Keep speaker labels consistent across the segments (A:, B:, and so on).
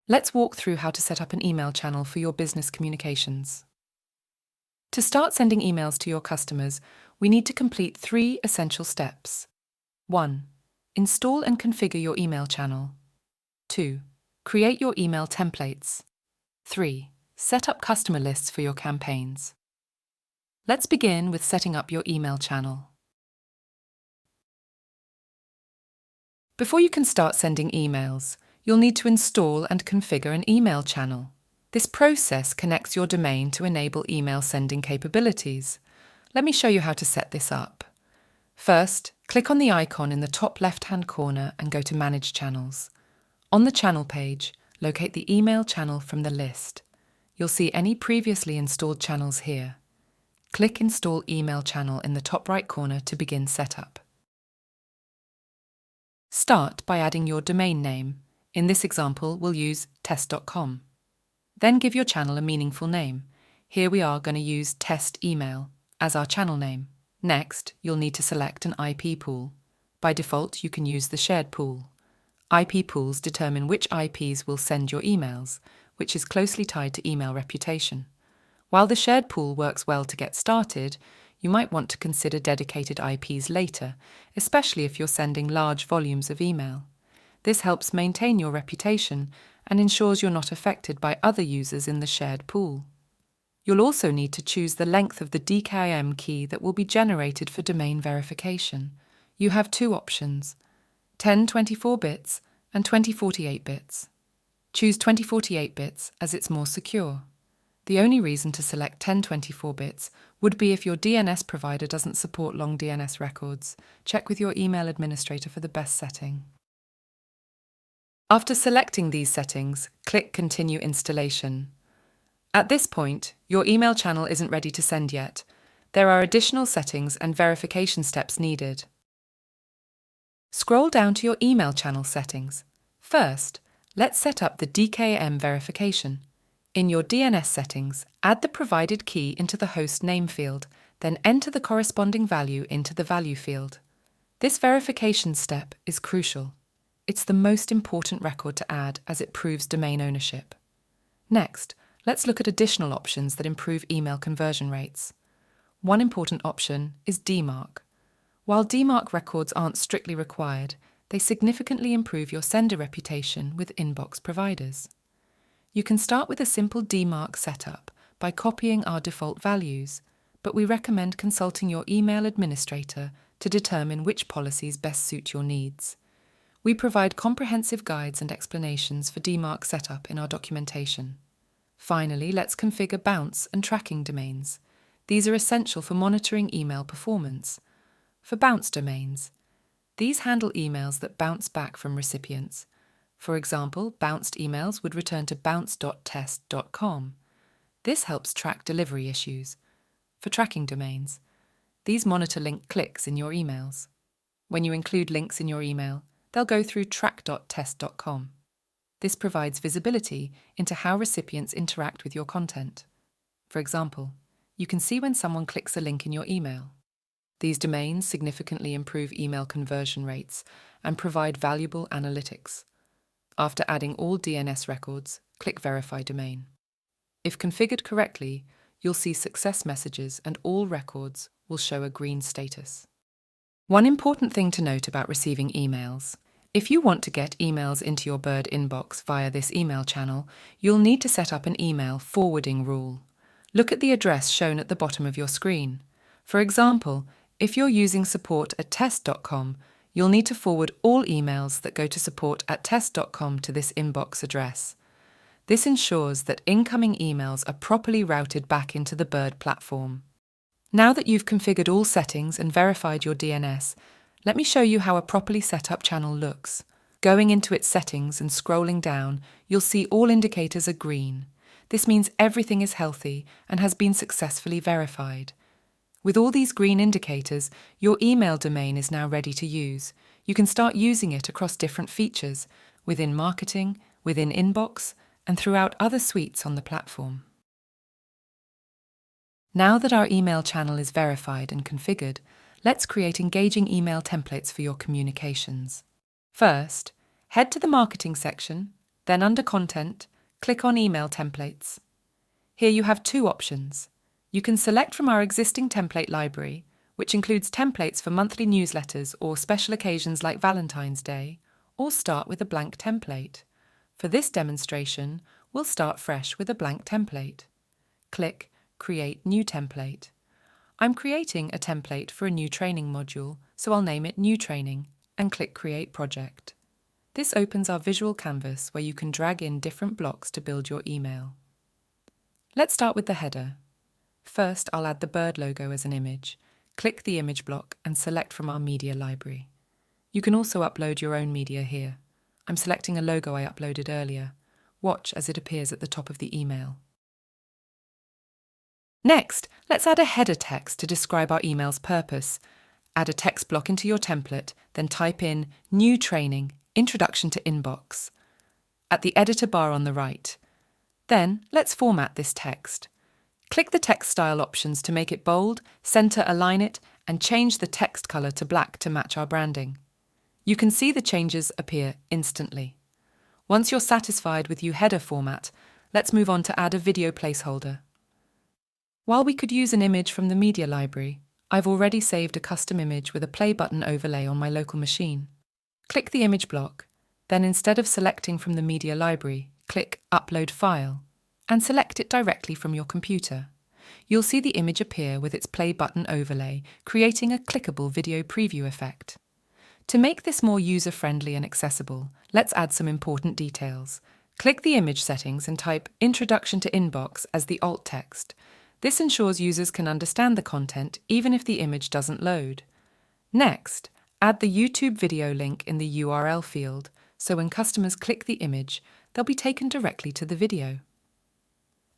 A: Let's walk through how to set up an email channel for your business communications. To start sending emails to your customers, we need to complete 3 essential steps. 1. Install and configure your email channel. 2. Create your email templates. 3. Set up customer lists for your campaigns. Let's begin with setting up your email channel. Before you can start sending emails, you'll need to install and configure an email channel. This process connects your domain to enable email sending capabilities. Let me show you how to set this up. First, click on the icon in the top left-hand corner and go to Manage Channels. On the channel page, locate the email channel from the list. You'll see any previously installed channels here. Click Install Email Channel in the top right corner to begin setup. Start by adding your domain name. In this example, we'll use test.com. Then give your channel a meaningful name. Here we are going to use Test Email as our channel name. Next, you'll need to select an IP pool. By default, you can use the shared pool. IP pools determine which IPs will send your emails, which is closely tied to email reputation. While the shared pool works well to get started, you might want to consider dedicated IPs later, especially if you're sending large volumes of email. This helps maintain your reputation and ensures you're not affected by other users in the shared pool. You'll also need to choose the length of the DKIM key that will be generated for domain verification. You have 2 options, 1024 bits and 2048 bits. Choose 2048 bits as it's more secure. The only reason to select 1024 bits would be if your DNS provider doesn't support long DNS records. Check with your email administrator for the best setting. After selecting these settings, click Continue Installation. At this point, your email channel isn't ready to send yet. There are additional settings and verification steps needed. Scroll down to your email channel settings. First, let's set up the DKIM verification. In your DNS settings, add the provided key into the host name field, then enter the corresponding value into the value field. This verification step is crucial. It's the most important record to add as it proves domain ownership. Next, let's look at additional options that improve email conversion rates. One important option is DMARC. While DMARC records aren't strictly required, they significantly improve your sender reputation with inbox providers. You can start with a simple DMARC setup by copying our default values, but we recommend consulting your email administrator to determine which policies best suit your needs. We provide comprehensive guides and explanations for DMARC setup in our documentation. Finally, let's configure bounce and tracking domains. These are essential for monitoring email performance. For bounce domains, these handle emails that bounce back from recipients. For example, bounced emails would return to bounce.test.com. This helps track delivery issues. For tracking domains, these monitor link clicks in your emails. When you include links in your email, they'll go through track.test.com. This provides visibility into how recipients interact with your content. For example, you can see when someone clicks a link in your email. These domains significantly improve email conversion rates and provide valuable analytics. After adding all DNS records, click Verify Domain. If configured correctly, you'll see success messages and all records will show a green status. One important thing to note about receiving emails. If you want to get emails into your Bird inbox via this email channel, you'll need to set up an email forwarding rule. Look at the address shown at the bottom of your screen. For example, if you're using support@test.com, you'll need to forward all emails that go to support@test.com to this inbox address. This ensures that incoming emails are properly routed back into the Bird platform. Now that you've configured all settings and verified your DNS, let me show you how a properly set up channel looks. Going into its settings and scrolling down, you'll see all indicators are green. This means everything is healthy and has been successfully verified. With all these green indicators, your email domain is now ready to use. You can start using it across different features, within marketing, within inbox, and throughout other suites on the platform. Now that our email channel is verified and configured, let's create engaging email templates for your communications. First, head to the marketing section, Then under Content, click on Email Templates. Here you have two options. You can select from our existing template library, which includes templates for monthly newsletters or special occasions like Valentine's Day, or start with a blank template. For this demonstration, we'll start fresh with a blank template. Click Create New Template. I'm creating a template for a new training module, so I'll name it New Training and click Create Project. This opens our visual canvas where you can drag in different blocks to build your email. Let's start with the header. First, I'll add the bird logo as an image. Click the image block and select from our media library. You can also upload your own media here. I'm selecting a logo I uploaded earlier. Watch as it appears at the top of the email. Next, let's add a header text to describe our email's purpose. Add a text block into your template, then type in New Training, Introduction to Inbox at the editor bar on the right. Then, let's format this text. Click the text style options to make it bold, center align it, and change the text color to black to match our branding. You can see the changes appear instantly. Once you're satisfied with your header format, let's move on to add a video placeholder. While we could use an image from the media library, I've already saved a custom image with a play button overlay on my local machine. Click the image block, then instead of selecting from the media library, click Upload File and select it directly from your computer. You'll see the image appear with its play button overlay, creating a clickable video preview effect. To make this more user-friendly and accessible, let's add some important details. Click the image settings and type Introduction to Inbox as the alt text. This ensures users can understand the content even if the image doesn't load. Next, add the YouTube video link in the URL field, so when customers click the image, they'll be taken directly to the video.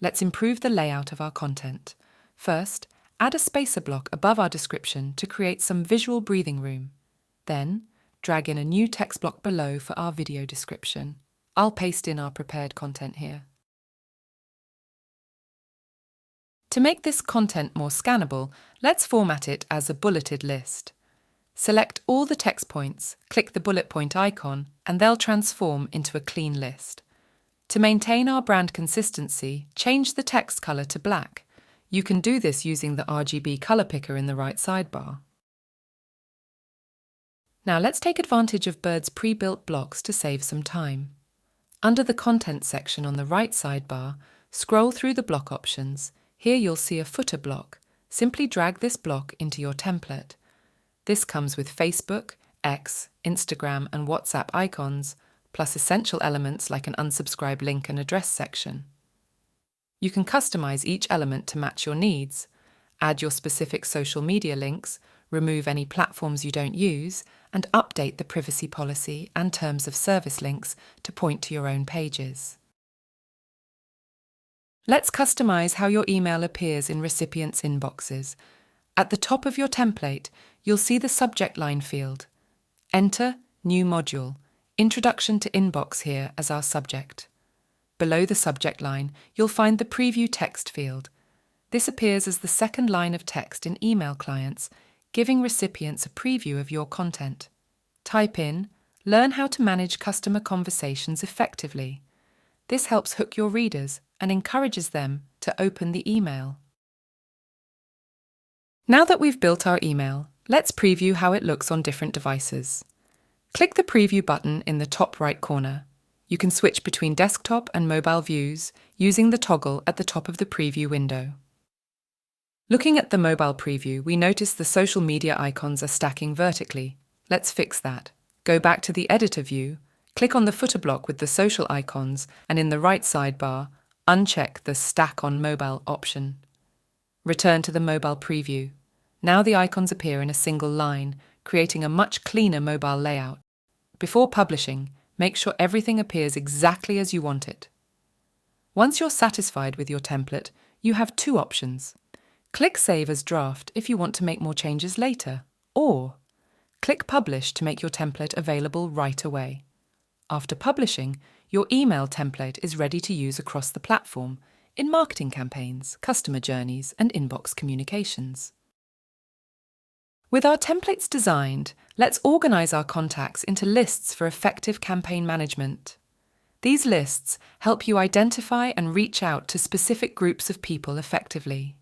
A: Let's improve the layout of our content. First, add a spacer block above our description to create some visual breathing room. Then, drag in a new text block below for our video description. I'll paste in our prepared content here. To make this content more scannable, let's format it as a bulleted list. Select all the text points, click the bullet point icon, and they'll transform into a clean list. To maintain our brand consistency, change the text color to black. You can do this using the RGB color picker in the right sidebar. Now let's take advantage of Bird's pre-built blocks to save some time. Under the Content section on the right sidebar, scroll through the block options. Here you'll see a footer block. Simply drag this block into your template. This comes with Facebook, X, Instagram and WhatsApp icons, plus essential elements like an unsubscribe link and address section. You can customize each element to match your needs, add your specific social media links, remove any platforms you don't use, and update the privacy policy and terms of service links to point to your own pages. Let's customize how your email appears in recipients' inboxes. At the top of your template, you'll see the subject line field. Enter New Module, Introduction to Inbox here as our subject. Below the subject line, you'll find the Preview Text field. This appears as the second line of text in email clients, giving recipients a preview of your content. Type in, Learn how to manage customer conversations effectively. This helps hook your readers and encourages them to open the email. Now that we've built our email, let's preview how it looks on different devices. Click the Preview button in the top right corner. You can switch between desktop and mobile views using the toggle at the top of the preview window. Looking at the mobile preview, we notice the social media icons are stacking vertically. Let's fix that. Go back to the editor view, click on the footer block with the social icons, and in the right sidebar, uncheck the Stack on Mobile option. Return to the mobile preview. Now the icons appear in a single line, creating a much cleaner mobile layout. Before publishing, make sure everything appears exactly as you want it. Once you're satisfied with your template, you have two options. Click Save as Draft if you want to make more changes later, or click Publish to make your template available right away. After publishing, your email template is ready to use across the platform in marketing campaigns, customer journeys, and inbox communications. With our templates designed, let's organize our contacts into lists for effective campaign management. These lists help you identify and reach out to specific groups of people effectively.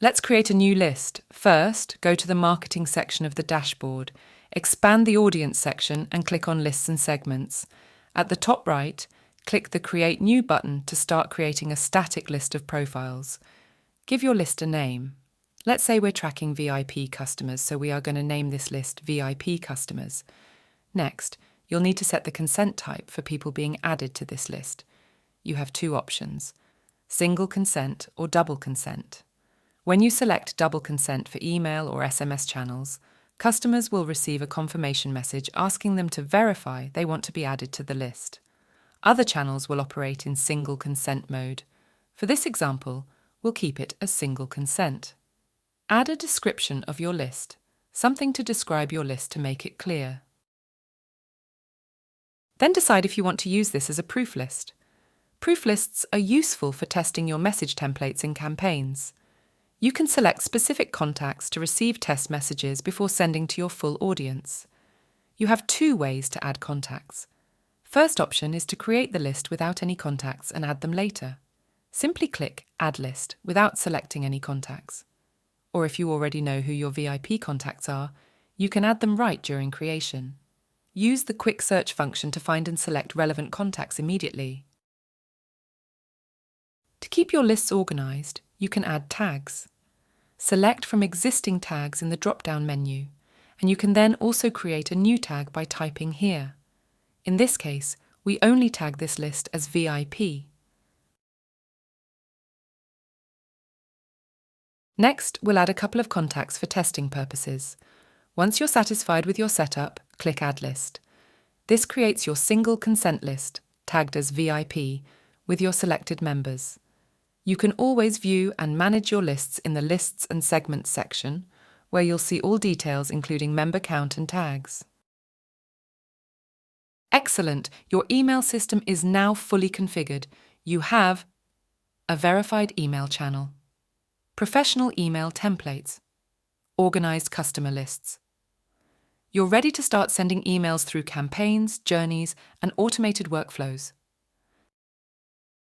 A: Let's create a new list. First, go to the marketing section of the dashboard, expand the audience section and click on Lists and Segments. At the top right, click the Create New button to start creating a static list of profiles. Give your list a name. Let's say we're tracking VIP customers, so we are going to name this list VIP customers. Next, you'll need to set the consent type for people being added to this list. You have two options: single consent or double consent. When you select double consent for email or SMS channels, customers will receive a confirmation message asking them to verify they want to be added to the list. Other channels will operate in single consent mode. For this example, we'll keep it as single consent. Add a description of your list, something to describe your list to make it clear. Then decide if you want to use this as a proof list. Proof lists are useful for testing your message templates in campaigns. You can select specific contacts to receive test messages before sending to your full audience. You have two ways to add contacts. First option is to create the list without any contacts and add them later. Simply click Add List without selecting any contacts. Or if you already know who your VIP contacts are, you can add them right during creation. Use the quick search function to find and select relevant contacts immediately. To keep your lists organized, you can add tags. Select from existing tags in the drop-down menu, and you can then also create a new tag by typing here. In this case, we only tag this list as VIP. Next, we'll add a couple of contacts for testing purposes. Once you're satisfied with your setup, click Add List. This creates your single consent list, tagged as VIP, with your selected members. You can always view and manage your lists in the Lists and Segments section, where you'll see all details including member count and tags. Excellent! Your email system is now fully configured. You have a verified email channel, professional email templates, organized customer lists. You're ready to start sending emails through campaigns, journeys, and automated workflows.